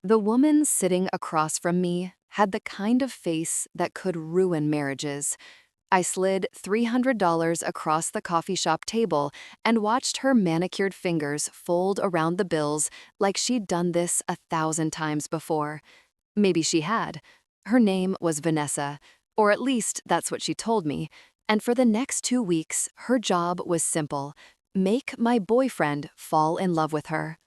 The woman sitting across from me had the kind of face that could ruin marriages. I slid $300 across the coffee shop table and watched her manicured fingers fold around the bills like she'd done this 1,000 times before. Maybe she had. Her name was Vanessa, or at least that's what she told me, and for the next 2 weeks, her job was simple: make my boyfriend fall in love with her.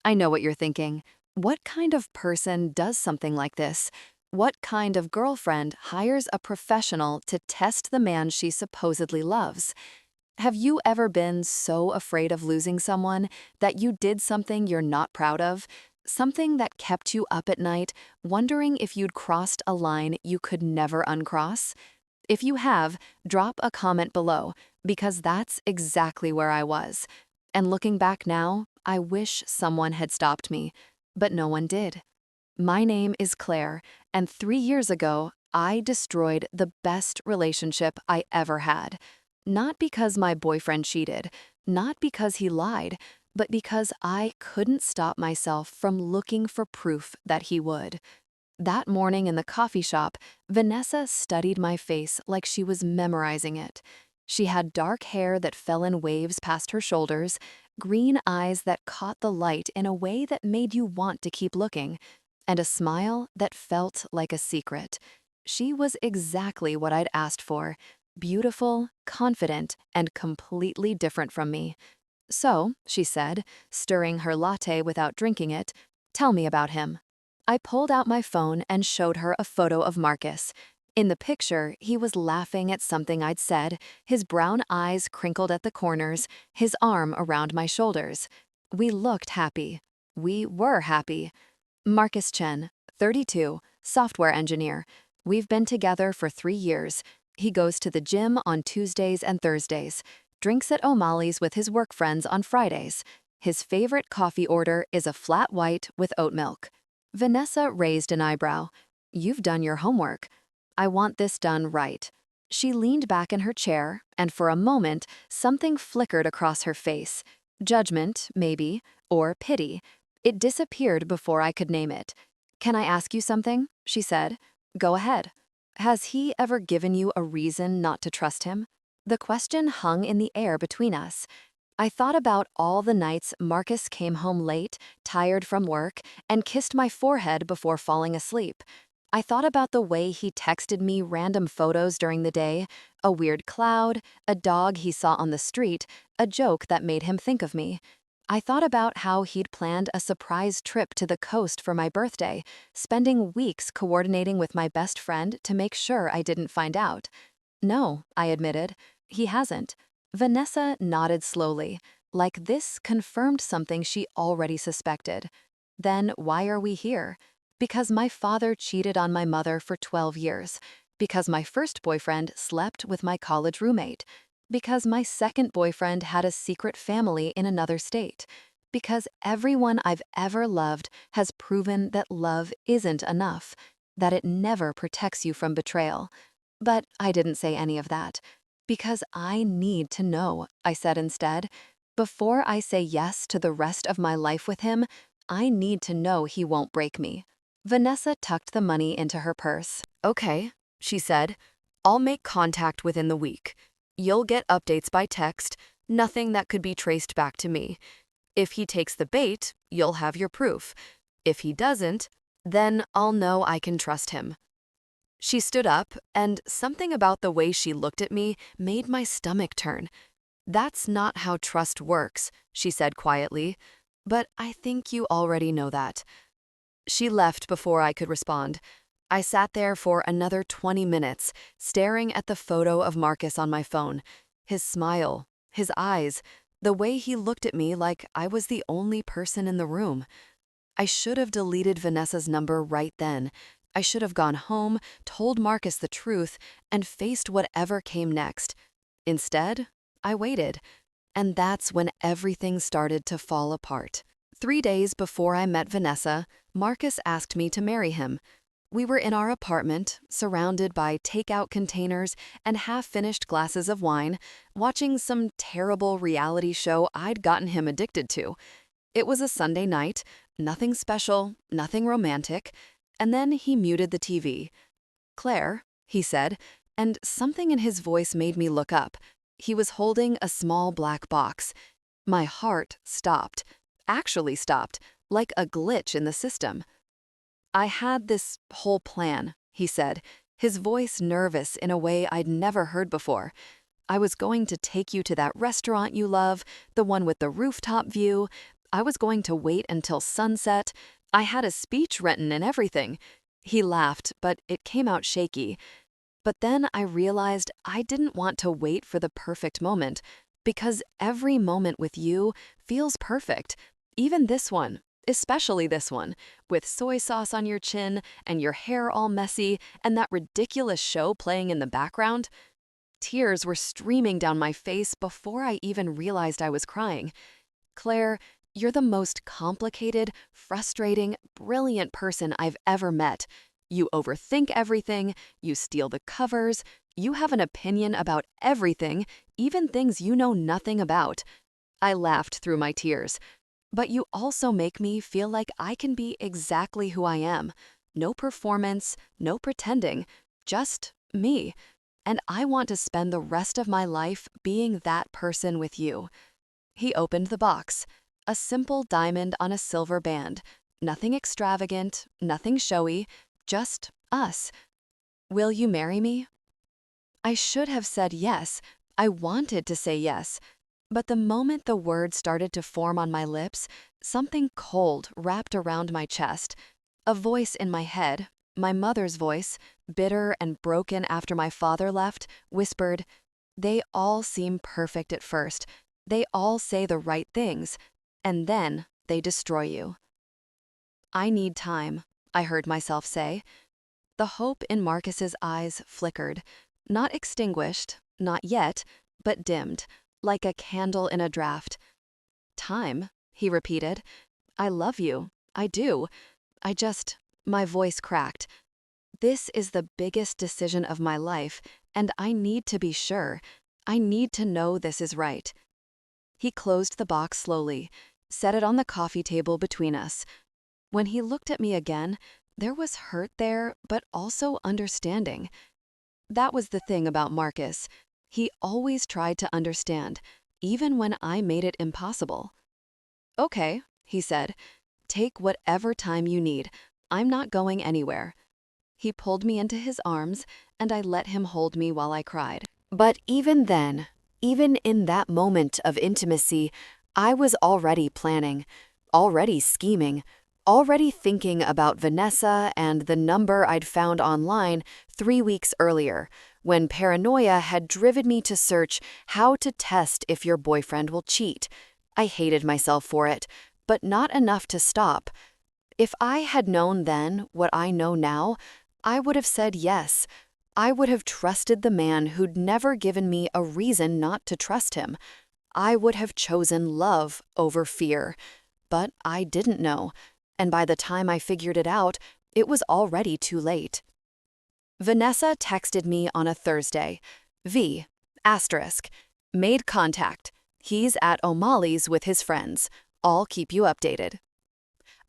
I know what you're thinking. What kind of person does something like this? What kind of girlfriend hires a professional to test the man she supposedly loves? Have you ever been so afraid of losing someone that you did something you're not proud of? Something that kept you up at night, wondering if you'd crossed a line you could never uncross? If you have, drop a comment below, because that's exactly where I was. And looking back now, I wish someone had stopped me, but no one did. My name is Claire, and 3 years ago, I destroyed the best relationship I ever had. Not because my boyfriend cheated, not because he lied, but because I couldn't stop myself from looking for proof that he would. That morning in the coffee shop, Vanessa studied my face like she was memorizing it. She had dark hair that fell in waves past her shoulders, green eyes that caught the light in a way that made you want to keep looking, and a smile that felt like a secret. She was exactly what I'd asked for: beautiful, confident, and completely different from me. "So," she said, stirring her latte without drinking it, "tell me about him." I pulled out my phone and showed her a photo of Marcus. In the picture, he was laughing at something I'd said, his brown eyes crinkled at the corners, his arm around my shoulders. We looked happy. We were happy. Marcus Chen, 32, software engineer. We've been together for 3 years. He goes to the gym on Tuesdays and Thursdays, drinks at O'Malley's with his work friends on Fridays. His favorite coffee order is a flat white with oat milk. Vanessa raised an eyebrow. "You've done your homework. I want this done right." She leaned back in her chair, and for a moment, something flickered across her face. Judgment, maybe, or pity. It disappeared before I could name it. "Can I ask you something?" she said. "Go ahead." "Has he ever given you a reason not to trust him?" The question hung in the air between us. I thought about all the nights Marcus came home late, tired from work, and kissed my forehead before falling asleep. I thought about the way he texted me random photos during the day: a weird cloud, a dog he saw on the street, a joke that made him think of me. I thought about how he'd planned a surprise trip to the coast for my birthday, spending weeks coordinating with my best friend to make sure I didn't find out. "No," I admitted, "he hasn't." Vanessa nodded slowly, like this confirmed something she already suspected. "Then why are we here?" "Because my father cheated on my mother for 12 years. Because my first boyfriend slept with my college roommate. Because my second boyfriend had a secret family in another state. Because everyone I've ever loved has proven that love isn't enough, that it never protects you from betrayal." But I didn't say any of that. "Because I need to know," I said instead. "Before I say yes to the rest of my life with him, I need to know he won't break me." Vanessa tucked the money into her purse. "Okay," she said. "I'll make contact within the week. You'll get updates by text, nothing that could be traced back to me. If he takes the bait, you'll have your proof. If he doesn't, then I'll know I can trust him." She stood up, and something about the way she looked at me made my stomach turn. "That's not how trust works," she said quietly, "but I think you already know that." She left before I could respond. I sat there for another 20 minutes, staring at the photo of Marcus on my phone. His smile, his eyes, the way he looked at me like I was the only person in the room. I should have deleted Vanessa's number right then. I should have gone home, told Marcus the truth, and faced whatever came next. Instead, I waited. And that's when everything started to fall apart. 3 days before I met Vanessa, Marcus asked me to marry him. We were in our apartment, surrounded by takeout containers and half-finished glasses of wine, watching some terrible reality show I'd gotten him addicted to. It was a Sunday night, nothing special, nothing romantic, and then he muted the TV. "Claire," he said, and something in his voice made me look up. He was holding a small black box. My heart stopped, actually stopped, like a glitch in the system. "I had this whole plan," he said, his voice nervous in a way I'd never heard before. "I was going to take you to that restaurant you love, the one with the rooftop view. I was going to wait until sunset. I had a speech written and everything." He laughed, but it came out shaky. "But then I realized I didn't want to wait for the perfect moment, because every moment with you feels perfect. Even this one, especially this one, with soy sauce on your chin and your hair all messy and that ridiculous show playing in the background." Tears were streaming down my face before I even realized I was crying. "Claire, you're the most complicated, frustrating, brilliant person I've ever met. You overthink everything, you steal the covers, you have an opinion about everything, even things you know nothing about." I laughed through my tears. "But you also make me feel like I can be exactly who I am. No performance, no pretending, just me. And I want to spend the rest of my life being that person with you." He opened the box. A simple diamond on a silver band. Nothing extravagant, nothing showy, just us. "Will you marry me?" I should have said yes. I wanted to say yes. But the moment the words started to form on my lips, something cold wrapped around my chest. A voice in my head, my mother's voice, bitter and broken after my father left, whispered, "They all seem perfect at first. They all say the right things. And then they destroy you." "I need time," I heard myself say. The hope in Marcus's eyes flickered. Not extinguished, not yet, but dimmed, like a candle in a draught. "Time," he repeated. "I love you. I do. My voice cracked. This is the biggest decision of my life, and I need to be sure. I need to know this is right." He closed the box slowly, set it on the coffee table between us. When he looked at me again, there was hurt there, but also understanding. That was the thing about Marcus. He always tried to understand, even when I made it impossible. "Okay," he said. "Take whatever time you need. I'm not going anywhere." He pulled me into his arms, and I let him hold me while I cried. But even then, even in that moment of intimacy, I was already planning, already scheming, already thinking about Vanessa and the number I'd found online 3 weeks earlier, when paranoia had driven me to search how to test if your boyfriend will cheat. I hated myself for it, but not enough to stop. If I had known then what I know now, I would have said yes. I would have trusted the man who'd never given me a reason not to trust him. I would have chosen love over fear. But I didn't know, and by the time I figured it out, it was already too late. Vanessa texted me on a Thursday. V, asterisk, made contact. He's at O'Malley's with his friends. I'll keep you updated.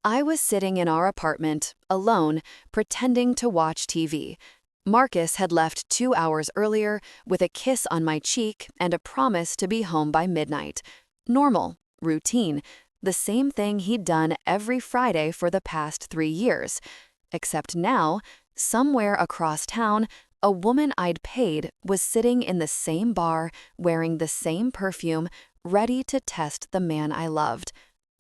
I was sitting in our apartment, alone, pretending to watch TV. Marcus had left 2 hours earlier with a kiss on my cheek and a promise to be home by midnight. Normal, routine, the same thing he'd done every Friday for the past 3 years. Except now, somewhere across town, a woman I'd paid was sitting in the same bar, wearing the same perfume, ready to test the man I loved.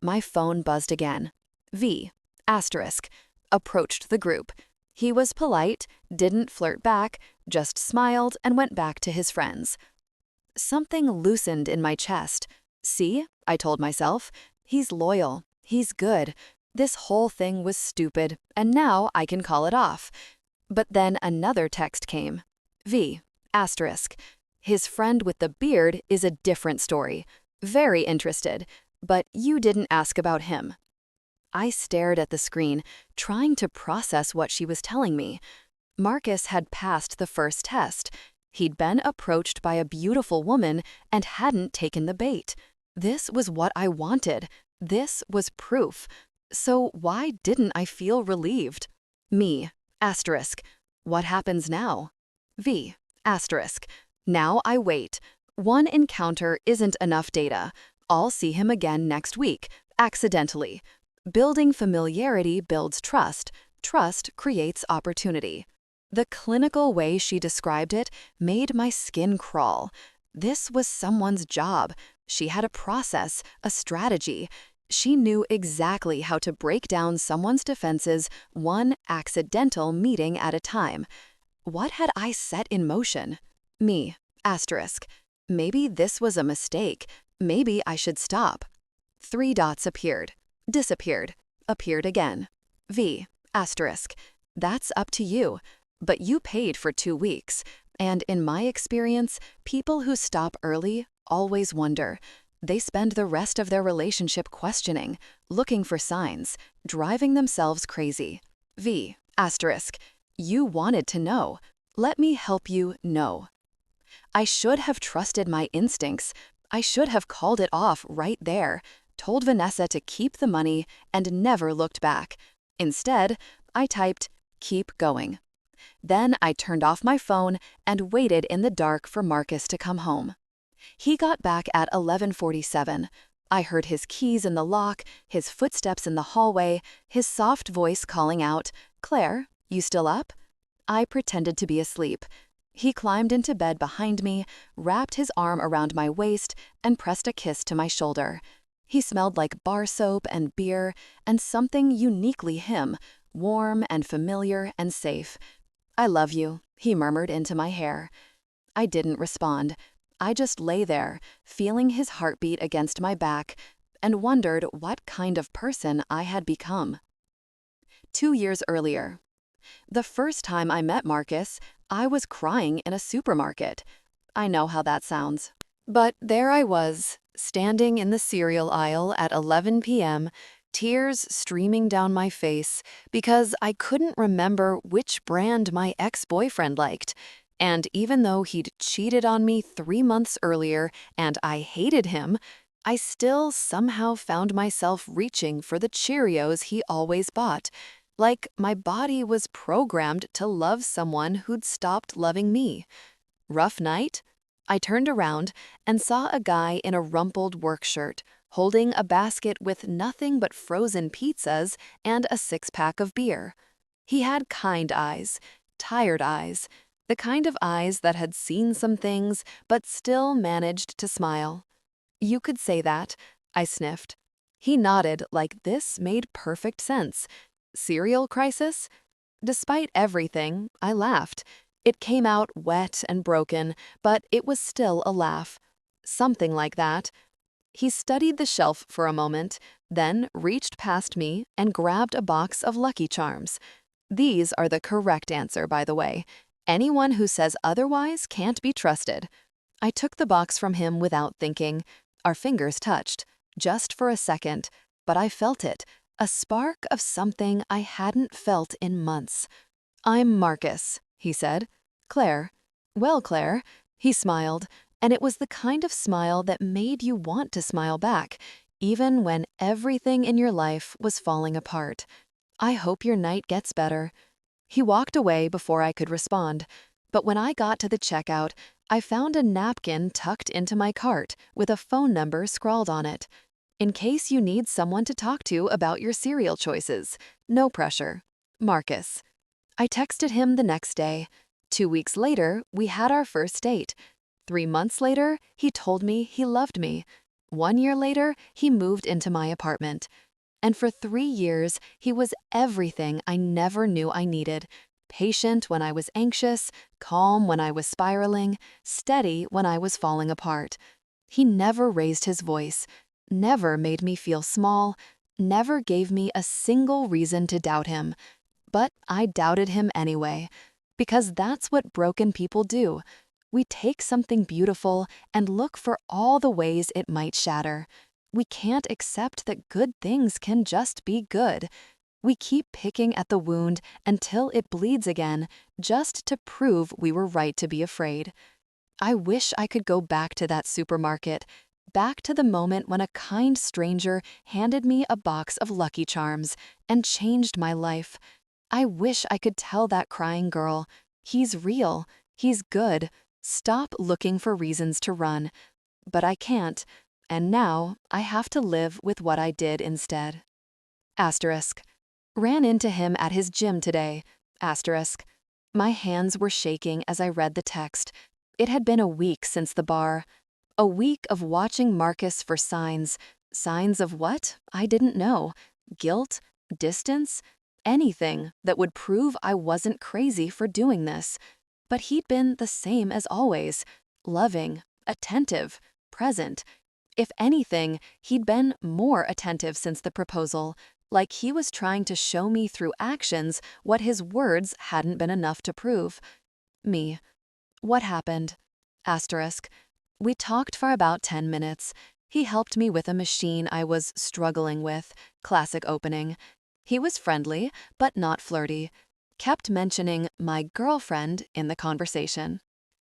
My phone buzzed again. V, asterisk, approached the group. He was polite, didn't flirt back, just smiled and went back to his friends. Something loosened in my chest. See, I told myself, he's loyal, he's good. This whole thing was stupid, and now I can call it off. But then another text came. V, asterisk, his friend with the beard is a different story. Very interested, but you didn't ask about him. I stared at the screen, trying to process what she was telling me. Marcus had passed the first test. He'd been approached by a beautiful woman and hadn't taken the bait. This was what I wanted. This was proof. So why didn't I feel relieved? Me, asterisk. What happens now? V, asterisk. Now I wait. One encounter isn't enough data. I'll see him again next week, accidentally. Building familiarity builds trust. Trust creates opportunity. The clinical way she described it made my skin crawl. This was someone's job. She had a process, a strategy. She knew exactly how to break down someone's defenses one accidental meeting at a time. What had I set in motion? Me, asterisk. Maybe this was a mistake. Maybe I should stop. 3 dots appeared, disappeared, appeared again. V, asterisk. That's up to you. But you paid for 2 weeks. And in my experience, people who stop early always wonder. They spend the rest of their relationship questioning, looking for signs, driving themselves crazy. V, asterisk. You wanted to know. Let me help you know. I should have trusted my instincts. I should have called it off right there, told Vanessa to keep the money, and never looked back. Instead, I typed, "Keep going." Then I turned off my phone and waited in the dark for Marcus to come home. He got back at 11:47. I heard his keys in the lock, his footsteps in the hallway, his soft voice calling out, "Claire, you still up?" I pretended to be asleep. He climbed into bed behind me, wrapped his arm around my waist, and pressed a kiss to my shoulder. He smelled like bar soap and beer, and something uniquely him, warm and familiar and safe. "I love you," he murmured into my hair. I didn't respond. I just lay there, feeling his heartbeat against my back, and wondered what kind of person I had become. 2 years earlier. The first time I met Marcus, I was crying in a supermarket. I know how that sounds. But there I was, standing in the cereal aisle at 11 p.m., tears streaming down my face because I couldn't remember which brand my ex-boyfriend liked. And even though he'd cheated on me 3 months earlier and I hated him, I still somehow found myself reaching for the Cheerios he always bought. Like my body was programmed to love someone who'd stopped loving me. Rough night? I turned around and saw a guy in a rumpled work shirt, holding a basket with nothing but frozen pizzas and a 6-pack of beer. He had kind eyes, tired eyes, the kind of eyes that had seen some things but still managed to smile. "You could say that," I sniffed. He nodded like this made perfect sense. Cereal crisis? Despite everything, I laughed. It came out wet and broken, but it was still a laugh. Something like that. He studied the shelf for a moment, then reached past me and grabbed a box of Lucky Charms. These are the correct answer, by the way. Anyone who says otherwise can't be trusted. I took the box from him without thinking. Our fingers touched, just for a second, but I felt it, a spark of something I hadn't felt in months. "I'm Marcus," he said. "Claire." "Well, Claire," he smiled, and it was the kind of smile that made you want to smile back, even when everything in your life was falling apart. "I hope your night gets better." He walked away before I could respond, but when I got to the checkout, I found a napkin tucked into my cart with a phone number scrawled on it. "In case you need someone to talk to about your cereal choices. No pressure. Marcus." I texted him the next day. 2 weeks later, we had our first date. 3 months later, he told me he loved me. 1 year later, he moved into my apartment. And for 3 years, he was everything I never knew I needed. Patient when I was anxious, calm when I was spiraling, steady when I was falling apart. He never raised his voice, never made me feel small, never gave me a single reason to doubt him. But I doubted him anyway, because that's what broken people do. We take something beautiful and look for all the ways it might shatter. We can't accept that good things can just be good. We keep picking at the wound until it bleeds again, just to prove we were right to be afraid. I wish I could go back to that supermarket, back to the moment when a kind stranger handed me a box of Lucky Charms and changed my life. I wish I could tell that crying girl, he's real, he's good, stop looking for reasons to run. But I can't, and now I have to live with what I did instead. Asterisk. Ran into him at his gym today. Asterisk. My hands were shaking as I read the text. It had been a week since the bar. A week of watching Marcus for signs. Signs of what? I didn't know. Guilt? Distance? Anything that would prove I wasn't crazy for doing this. But he'd been the same as always. Loving, attentive, present. If anything, he'd been more attentive since the proposal, like he was trying to show me through actions what his words hadn't been enough to prove. Me. What happened? Asterisk. We talked for about 10 minutes. He helped me with a machine I was struggling with. Classic opening. He was friendly, but not flirty. Kept mentioning my girlfriend in the conversation.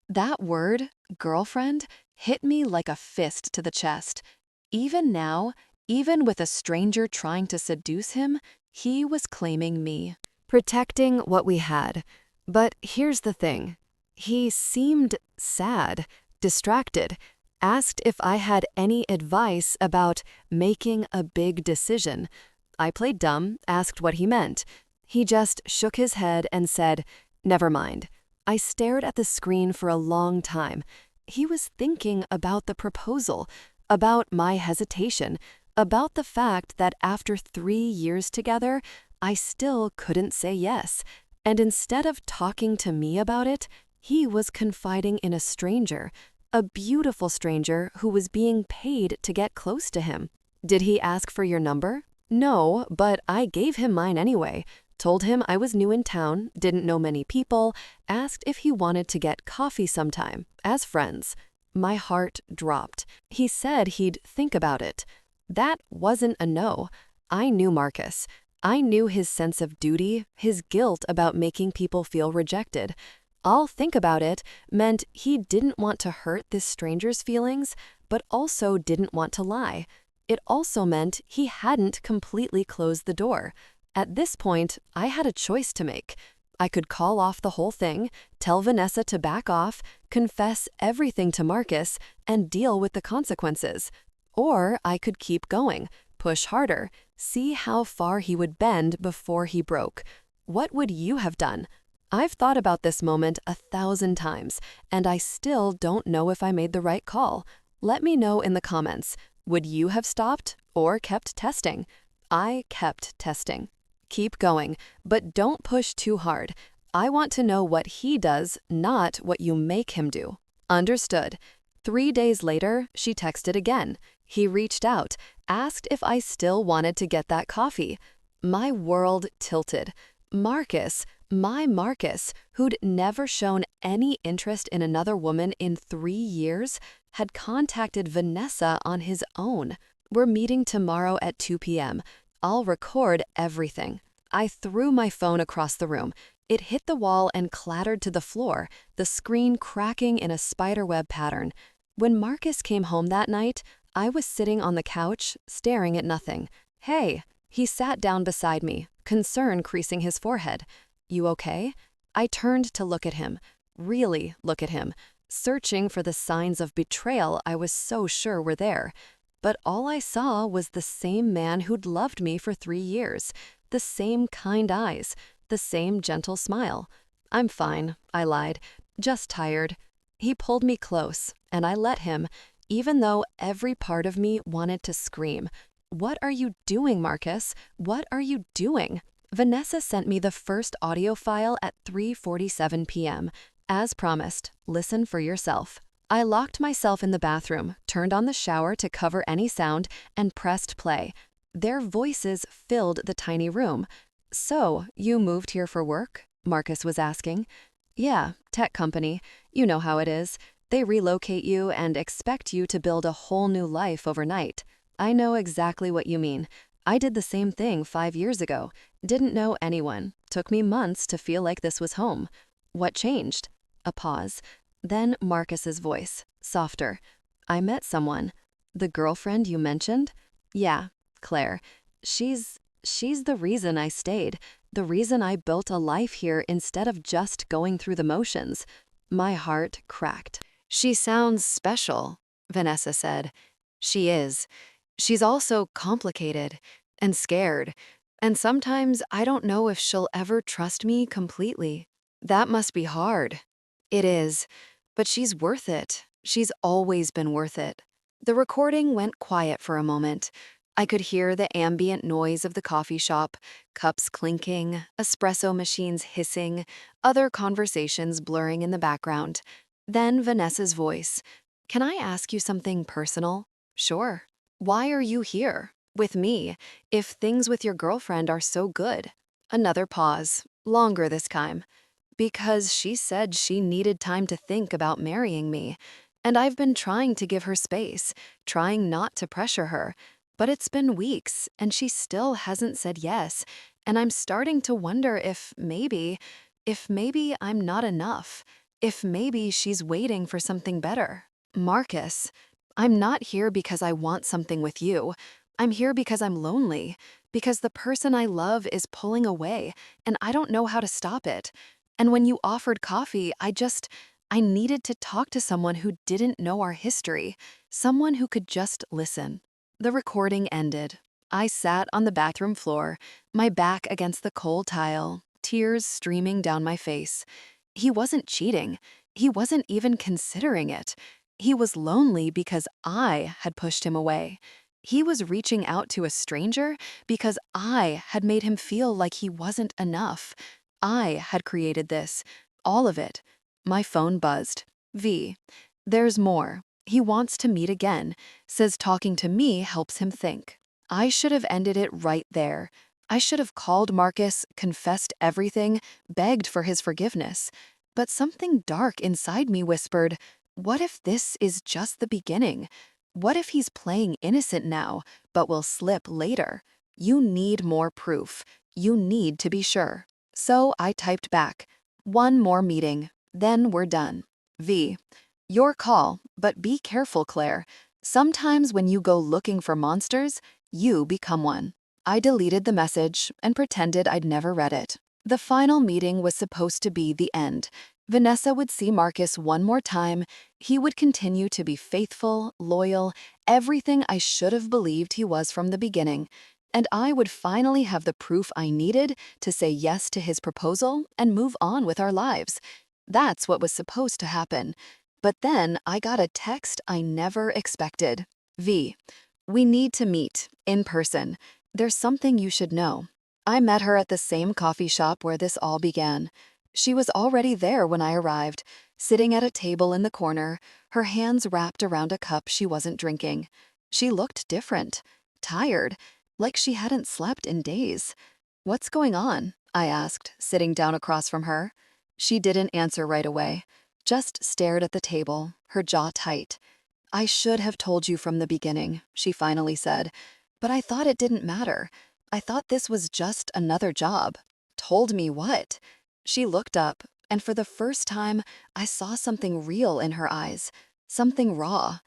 That word, girlfriend, hit me like a fist to the chest. Even now, even with a stranger trying to seduce him, he was claiming me. Protecting what we had. But here's the thing. He seemed sad, distracted, asked if I had any advice about making a big decision. I played dumb, asked what he meant. He just shook his head and said, "Never mind." I stared at the screen for a long time. He was thinking about the proposal, about my hesitation, about the fact that after 3 years together, I still couldn't say yes. And instead of talking to me about it, he was confiding in a stranger, a beautiful stranger who was being paid to get close to him. Did he ask for your number? No, but I gave him mine anyway. Told him I was new in town, didn't know many people, asked if he wanted to get coffee sometime, as friends. My heart dropped. He said he'd think about it. That wasn't a no. I knew Marcus. I knew his sense of duty, his guilt about making people feel rejected. I'll think about it meant he didn't want to hurt this stranger's feelings, but also didn't want to lie. It also meant he hadn't completely closed the door. At this point, I had a choice to make. I could call off the whole thing, tell Vanessa to back off, confess everything to Marcus, and deal with the consequences. Or I could keep going, push harder, see how far he would bend before he broke. What would you have done? I've thought about this moment 1,000 times, and I still don't know if I made the right call. Let me know in the comments. Would you have stopped or kept testing? I kept testing. Keep going, but don't push too hard. I want to know what he does, not what you make him do. Understood. 3 days later, she texted again. He reached out, asked if I still wanted to get that coffee. My world tilted. Marcus, my Marcus, who'd never shown any interest in another woman in 3 years, had contacted Vanessa on his own. We're meeting tomorrow at 2 p.m. I'll record everything. I threw my phone across the room. It hit the wall and clattered to the floor, the screen cracking in a spiderweb pattern. When Marcus came home that night, I was sitting on the couch, staring at nothing. "Hey." He sat down beside me, concern creasing his forehead. "You okay?" I turned to look at him, really look at him, searching for the signs of betrayal I was so sure were there. But all I saw was the same man who'd loved me for 3 years, the same kind eyes, the same gentle smile. "I'm fine," I lied, "just tired." He pulled me close, and I let him, even though every part of me wanted to scream. "What are you doing, Marcus? What are you doing?" Vanessa sent me the first audio file at 3:47 p.m. As promised, listen for yourself. I locked myself in the bathroom, turned on the shower to cover any sound, and pressed play. Their voices filled the tiny room. "So, you moved here for work?" Marcus was asking. "Yeah, tech company. You know how it is. They relocate you and expect you to build a whole new life overnight. I know exactly what you mean. I did the same thing 5 years ago. Didn't know anyone. Took me months to feel like this was home. What changed?" A pause. Then Marcus's voice, softer. "I met someone." The girlfriend you mentioned? Yeah, Claire. She's the reason I stayed, the reason I built a life here instead of just going through the motions. My heart cracked. She sounds special, Vanessa said. She is. She's also complicated and scared, and sometimes I don't know if she'll ever trust me completely. That must be hard. It is, but she's worth it. She's always been worth it. The recording went quiet for a moment. I could hear the ambient noise of the coffee shop, cups clinking, espresso machines hissing, other conversations blurring in the background. Then Vanessa's voice. Can I ask you something personal? Sure. Why are you here, with me, if things with your girlfriend are so good? Another pause, longer this time. Because she said she needed time to think about marrying me. And I've been trying to give her space, trying not to pressure her. But it's been weeks, and she still hasn't said yes. And I'm starting to wonder if maybe I'm not enough. If maybe she's waiting for something better. Marcus, I'm not here because I want something with you. I'm here because I'm lonely. Because the person I love is pulling away, and I don't know how to stop it. And when you offered coffee, I needed to talk to someone who didn't know our history, someone who could just listen. The recording ended. I sat on the bathroom floor, my back against the cold tile, tears streaming down my face. He wasn't cheating. He wasn't even considering it. He was lonely because I had pushed him away. He was reaching out to a stranger because I had made him feel like he wasn't enough. I had created this, all of it. My phone buzzed. V. There's more. He wants to meet again, says talking to me helps him think. I should have ended it right there. I should have called Marcus, confessed everything, begged for his forgiveness. But something dark inside me whispered, what if this is just the beginning? What if he's playing innocent now, but will slip later? You need more proof. You need to be sure. So I typed back, one more meeting, then we're done. V. Your call, but be careful, Claire. Sometimes when you go looking for monsters, you become one. I deleted the message and pretended I'd never read it. The final meeting was supposed to be the end. Vanessa would see Marcus one more time. He would continue to be faithful, loyal, everything I should have believed he was from the beginning. And I would finally have the proof I needed to say yes to his proposal and move on with our lives. That's what was supposed to happen. But then I got a text I never expected. V. We need to meet, in person. There's something you should know. I met her at the same coffee shop where this all began. She was already there when I arrived, sitting at a table in the corner, her hands wrapped around a cup she wasn't drinking. She looked different, tired, like she hadn't slept in days. What's going on? I asked, sitting down across from her. She didn't answer right away, just stared at the table, her jaw tight. I should have told you from the beginning, she finally said, but I thought it didn't matter. I thought this was just another job. Told me what? She looked up, and for the first time, I saw something real in her eyes, something raw.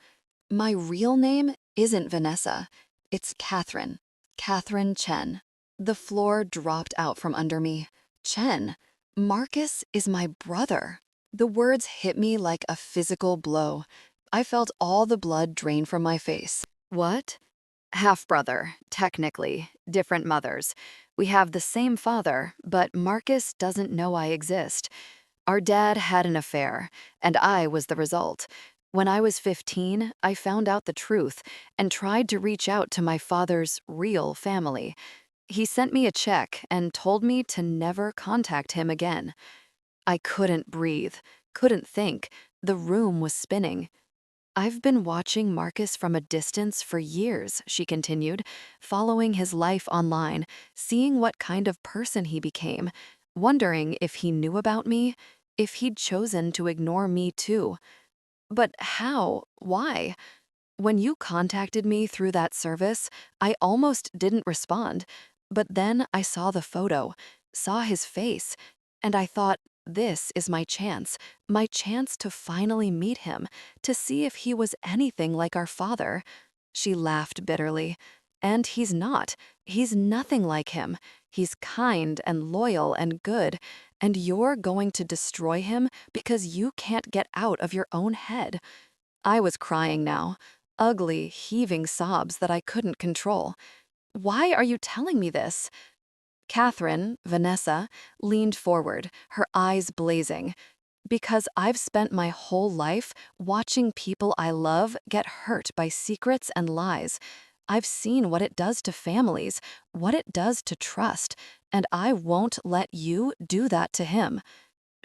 My real name isn't Vanessa. It's Catherine. Catherine Chen. The floor dropped out from under me. Chen. Marcus is my brother. The words hit me like a physical blow. I felt all the blood drain from my face. What? Half-brother, technically, different mothers. We have the same father, but Marcus doesn't know I exist. Our dad had an affair, and I was the result. When I was 15, I found out the truth and tried to reach out to my father's real family. He sent me a check and told me to never contact him again. I couldn't breathe, couldn't think. The room was spinning. I've been watching Marcus from a distance for years, she continued, following his life online, seeing what kind of person he became, wondering if he knew about me, if he'd chosen to ignore me too. But how? Why? When you contacted me through that service, I almost didn't respond. But then I saw the photo, saw his face, and I thought, this is my chance to finally meet him, to see if he was anything like our father. She laughed bitterly. And he's not. He's nothing like him. He's kind and loyal and good, and you're going to destroy him because you can't get out of your own head. I was crying now, ugly, heaving sobs that I couldn't control. Why are you telling me this? Catherine, Vanessa, leaned forward, her eyes blazing. Because I've spent my whole life watching people I love get hurt by secrets and lies. I've seen what it does to families, what it does to trust, and I won't let you do that to him.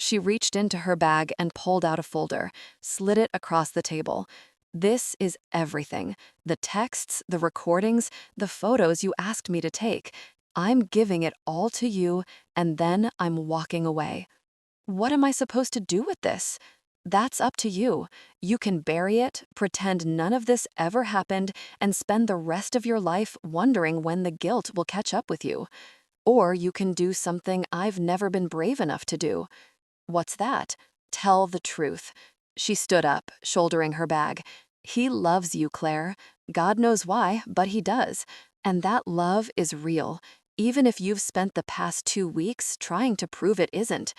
She reached into her bag and pulled out a folder, slid it across the table. This is everything. The texts, the recordings, the photos you asked me to take. I'm giving it all to you, and then I'm walking away. What am I supposed to do with this? That's up to you. You can bury it, pretend none of this ever happened, and spend the rest of your life wondering when the guilt will catch up with you. Or you can do something I've never been brave enough to do. What's that? Tell the truth. She stood up, shouldering her bag. He loves you, Claire. God knows why, but he does. And that love is real, even if you've spent the past 2 weeks trying to prove it isn't.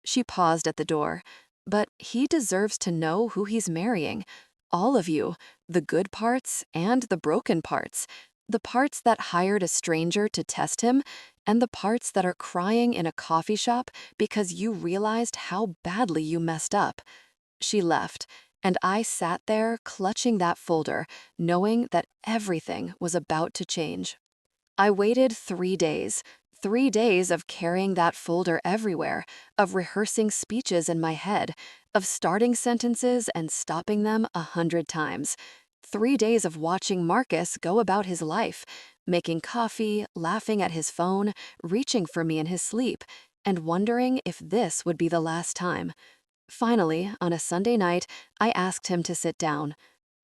She paused at the door. But he deserves to know who he's marrying. All of you, the good parts and the broken parts. The parts that hired a stranger to test him, and the parts that are crying in a coffee shop because you realized how badly you messed up. She left, and I sat there clutching that folder, knowing that everything was about to change. I waited 3 days. 3 days of carrying that folder everywhere, of rehearsing speeches in my head, of starting sentences and stopping them 100 times. 3 days of watching Marcus go about his life, making coffee, laughing at his phone, reaching for me in his sleep, and wondering if this would be the last time. Finally, on a Sunday night, I asked him to sit down.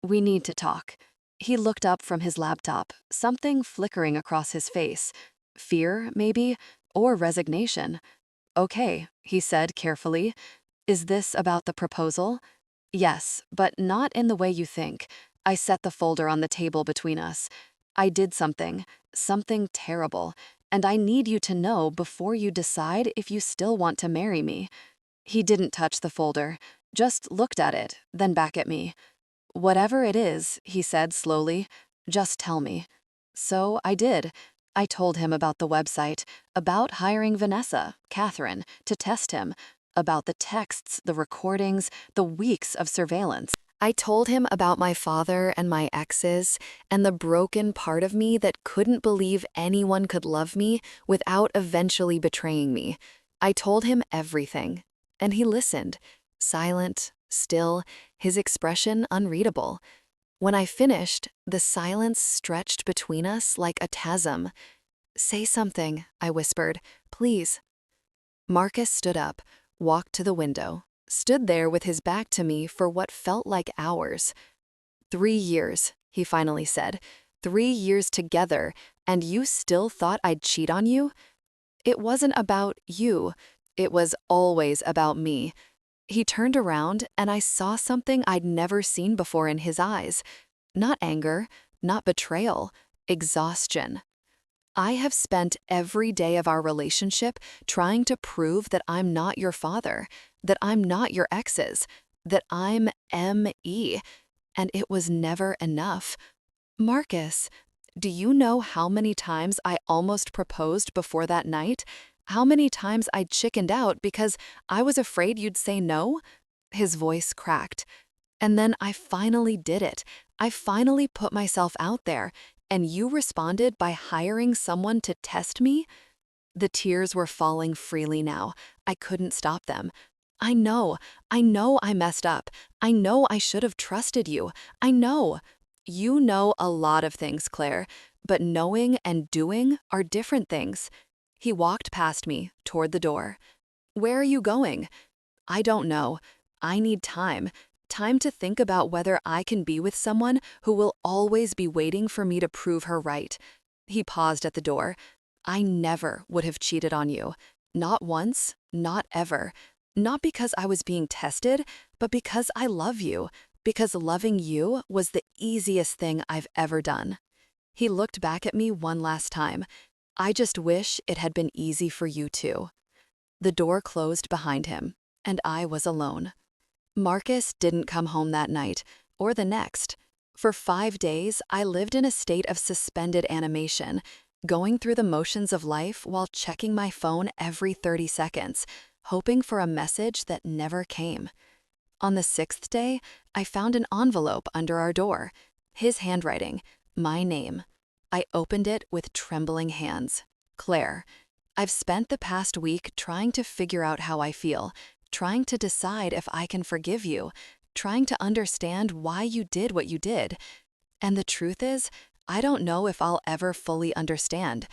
We need to talk. He looked up from his laptop, something flickering across his face. Fear, maybe, or resignation. Okay, he said carefully. Is this about the proposal? Yes, but not in the way you think. I set the folder on the table between us. I did something terrible, and I need you to know before you decide if you still want to marry me. He didn't touch the folder, just looked at it, then back at me. Whatever it is, he said slowly, just tell me. So I did. I told him about the website, about hiring Vanessa, Catherine, to test him, about the texts, the recordings, the weeks of surveillance. I told him about my father and my exes, and the broken part of me that couldn't believe anyone could love me without eventually betraying me. I told him everything, and he listened, silent, still, his expression unreadable. When I finished, the silence stretched between us like a chasm. Say something, I whispered, please. Marcus stood up, walked to the window, stood there with his back to me for what felt like hours. 3 years, he finally said. 3 years together, and you still thought I'd cheat on you? It wasn't about you. It was always about me. He turned around, and I saw something I'd never seen before in his eyes. Not anger, not betrayal, exhaustion. I have spent every day of our relationship trying to prove that I'm not your father, that I'm not your exes, that I'm M.E., and it was never enough. Marcus, do you know how many times I almost proposed before that night? How many times I chickened out because I was afraid you'd say no? His voice cracked. And then I finally did it. I finally put myself out there, and you responded by hiring someone to test me? The tears were falling freely now. I couldn't stop them. I know I messed up. I know I should have trusted you. I know. You know a lot of things, Claire, but knowing and doing are different things. He walked past me, toward the door. Where are you going? I don't know. I need time. Time to think about whether I can be with someone who will always be waiting for me to prove her right. He paused at the door. I never would have cheated on you. Not once, not ever. Not because I was being tested, but because I love you. Because loving you was the easiest thing I've ever done. He looked back at me one last time. I just wish it had been easy for you too. The door closed behind him, and I was alone. Marcus didn't come home that night, or the next. For 5 days, I lived in a state of suspended animation, going through the motions of life while checking my phone every 30 seconds, hoping for a message that never came. On the 6th day, I found an envelope under our door. His handwriting, my name. I opened it with trembling hands. Claire. I've spent the past week trying to figure out how I feel, trying to decide if I can forgive you, trying to understand why you did what you did. And the truth is, I don't know if I'll ever fully understand.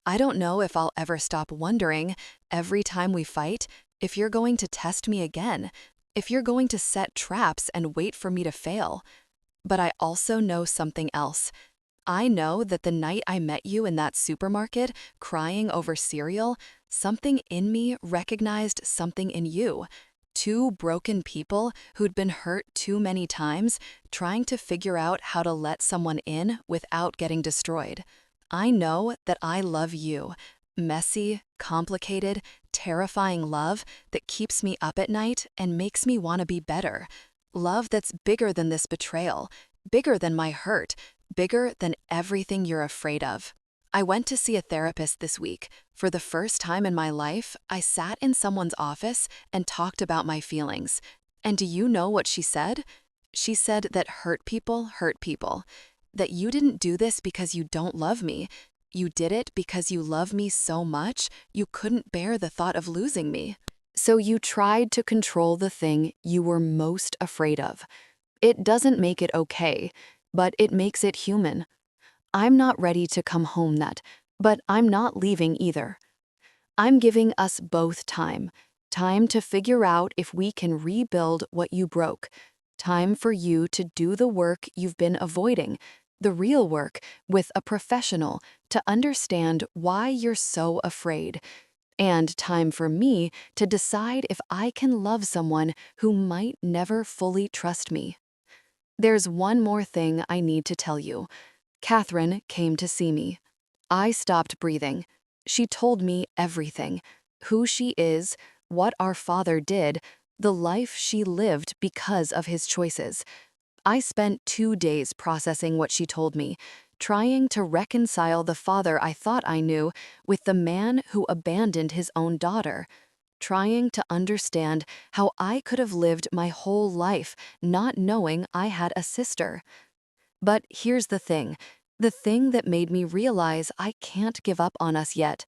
I don't know if I'll ever stop wondering, every time we fight, if you're going to test me again, if you're going to set traps and wait for me to fail. But I also know something else. I know that the night I met you in that supermarket, crying over cereal, something in me recognized something in you. Two broken people who'd been hurt too many times, trying to figure out how to let someone in without getting destroyed. I know that I love you. Messy, complicated, terrifying love that keeps me up at night and makes me want to be better. Love that's bigger than this betrayal, bigger than my hurt, bigger than everything you're afraid of. I went to see a therapist this week. For the first time in my life, I sat in someone's office and talked about my feelings. And do you know what she said? She said that hurt people hurt people. That you didn't do this because you don't love me. You did it because you love me so much, you couldn't bear the thought of losing me. So you tried to control the thing you were most afraid of. It doesn't make it okay, but it makes it human. I'm not ready to come home yet, but I'm not leaving either. I'm giving us both time. Time to figure out if we can rebuild what you broke. Time for you to do the work you've been avoiding, the real work, with a professional to understand why you're so afraid. And time for me to decide if I can love someone who might never fully trust me. There's one more thing I need to tell you. Catherine came to see me. I stopped breathing. She told me everything. Who she is, what our father did, the life she lived because of his choices. I spent 2 days processing what she told me, trying to reconcile the father I thought I knew with the man who abandoned his own daughter, trying to understand how I could have lived my whole life not knowing I had a sister. But here's the thing that made me realize I can't give up on us yet.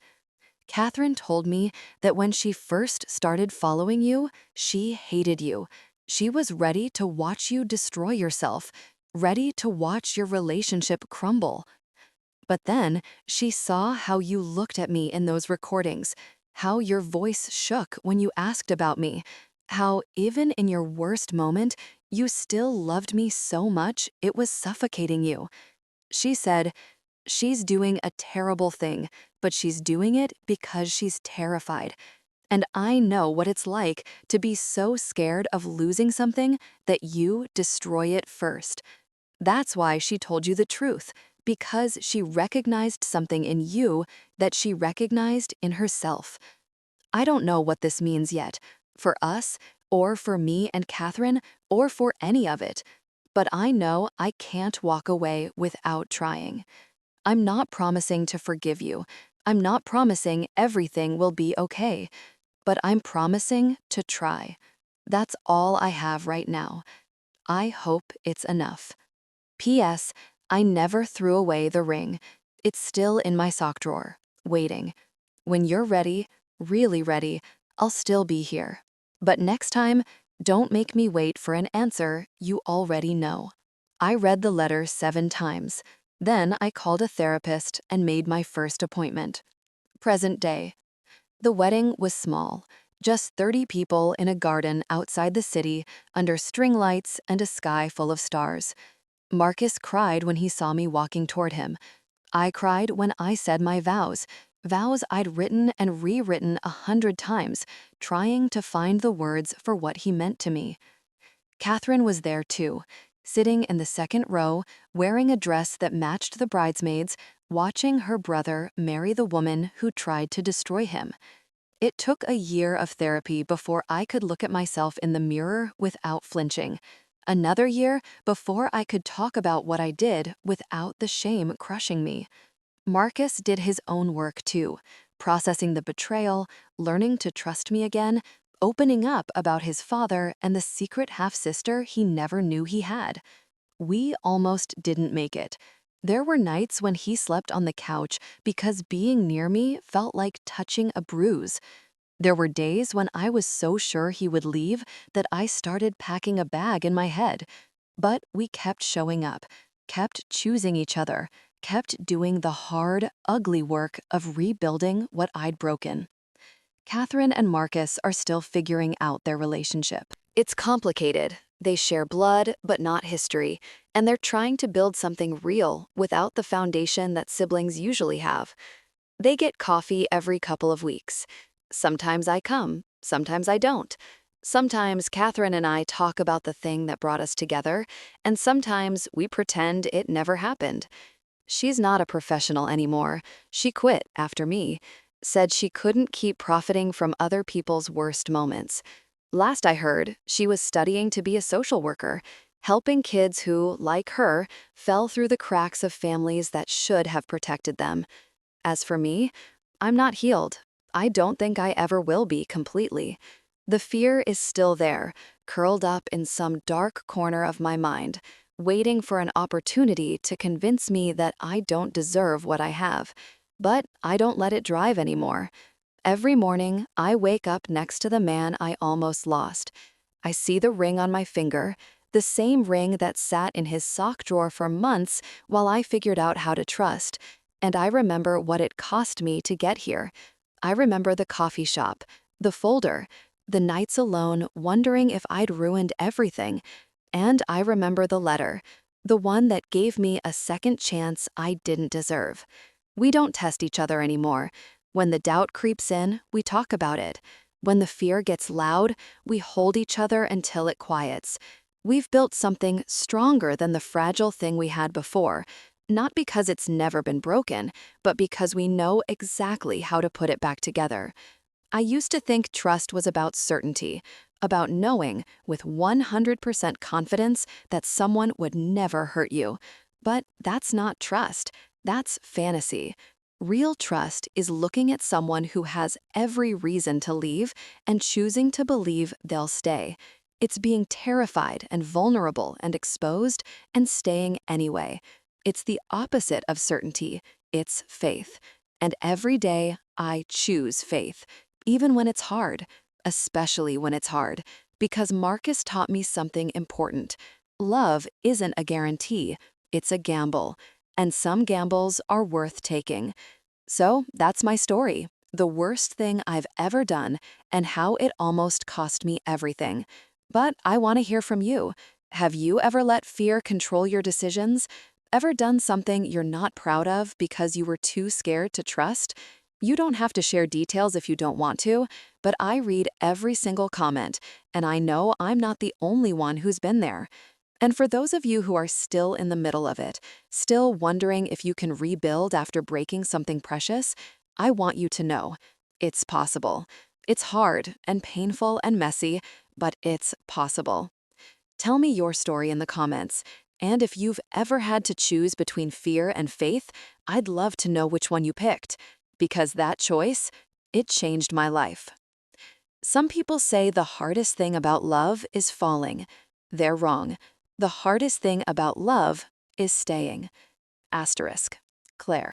Catherine told me that when she first started following you, she hated you. She was ready to watch you destroy yourself, ready to watch your relationship crumble. But then she saw how you looked at me in those recordings, how your voice shook when you asked about me, how even in your worst moment, you still loved me so much it was suffocating you. She said, "She's doing a terrible thing, but she's doing it because she's terrified. And I know what it's like to be so scared of losing something that you destroy it first." That's why she told you the truth, because she recognized something in you that she recognized in herself. I don't know what this means yet, for us, or for me and Catherine, or for any of it. But I know I can't walk away without trying. I'm not promising to forgive you. I'm not promising everything will be okay. But I'm promising to try. That's all I have right now. I hope it's enough. P.S. I never threw away the ring. It's still in my sock drawer, waiting. When you're ready, really ready, I'll still be here. But next time, don't make me wait for an answer you already know. I read the letter 7 times. Then I called a therapist and made my first appointment. Present day. The wedding was small, just 30 people in a garden outside the city under string lights and a sky full of stars. Marcus cried when he saw me walking toward him. I cried when I said my vows I'd written and rewritten 100 times, trying to find the words for what he meant to me. Catherine was there too, sitting in the second row, wearing a dress that matched the bridesmaids, watching her brother marry the woman who tried to destroy him. It took a year of therapy before I could look at myself in the mirror without flinching. Another year before I could talk about what I did without the shame crushing me. Marcus did his own work too, processing the betrayal, learning to trust me again, opening up about his father and the secret half-sister he never knew he had. We almost didn't make it. There were nights when he slept on the couch because being near me felt like touching a bruise. There were days when I was so sure he would leave that I started packing a bag in my head. But we kept showing up, kept choosing each other, kept doing the hard, ugly work of rebuilding what I'd broken. Catherine and Marcus are still figuring out their relationship. It's complicated. They share blood, but not history, and they're trying to build something real without the foundation that siblings usually have. They get coffee every couple of weeks. Sometimes I come, sometimes I don't. Sometimes Catherine and I talk about the thing that brought us together, and sometimes we pretend it never happened. She's not a professional anymore. She quit after me, said she couldn't keep profiting from other people's worst moments. Last I heard, she was studying to be a social worker, helping kids who, like her, fell through the cracks of families that should have protected them. As for me, I'm not healed. I don't think I ever will be completely. The fear is still there, curled up in some dark corner of my mind, waiting for an opportunity to convince me that I don't deserve what I have. But I don't let it drive anymore. Every morning, I wake up next to the man I almost lost. I see the ring on my finger, the same ring that sat in his sock drawer for months while I figured out how to trust. And I remember what it cost me to get here. I remember the coffee shop, the folder, the nights alone wondering if I'd ruined everything. And I remember the letter, the one that gave me a second chance I didn't deserve. We don't test each other anymore. When the doubt creeps in, we talk about it. When the fear gets loud, we hold each other until it quiets. We've built something stronger than the fragile thing we had before, not because it's never been broken, but because we know exactly how to put it back together. I used to think trust was about certainty, about knowing with 100% confidence that someone would never hurt you. But that's not trust. That's fantasy. Real trust is looking at someone who has every reason to leave and choosing to believe they'll stay. It's being terrified and vulnerable and exposed and staying anyway. It's the opposite of certainty. It's faith. And every day, I choose faith, even when it's hard, especially when it's hard, because Marcus taught me something important. Love isn't a guarantee, it's a gamble, and some gambles are worth taking. So that's my story, the worst thing I've ever done, and how it almost cost me everything. But I want to hear from you. Have you ever let fear control your decisions? Ever done something you're not proud of because you were too scared to trust? You don't have to share details if you don't want to, but I read every single comment, and I know I'm not the only one who's been there. And for those of you who are still in the middle of it, still wondering if you can rebuild after breaking something precious, I want you to know it's possible. It's hard and painful and messy, but it's possible. Tell me your story in the comments. And if you've ever had to choose between fear and faith, I'd love to know which one you picked. Because that choice, it changed my life. Some people say the hardest thing about love is falling. They're wrong. The hardest thing about love is staying. Asterisk. Claire.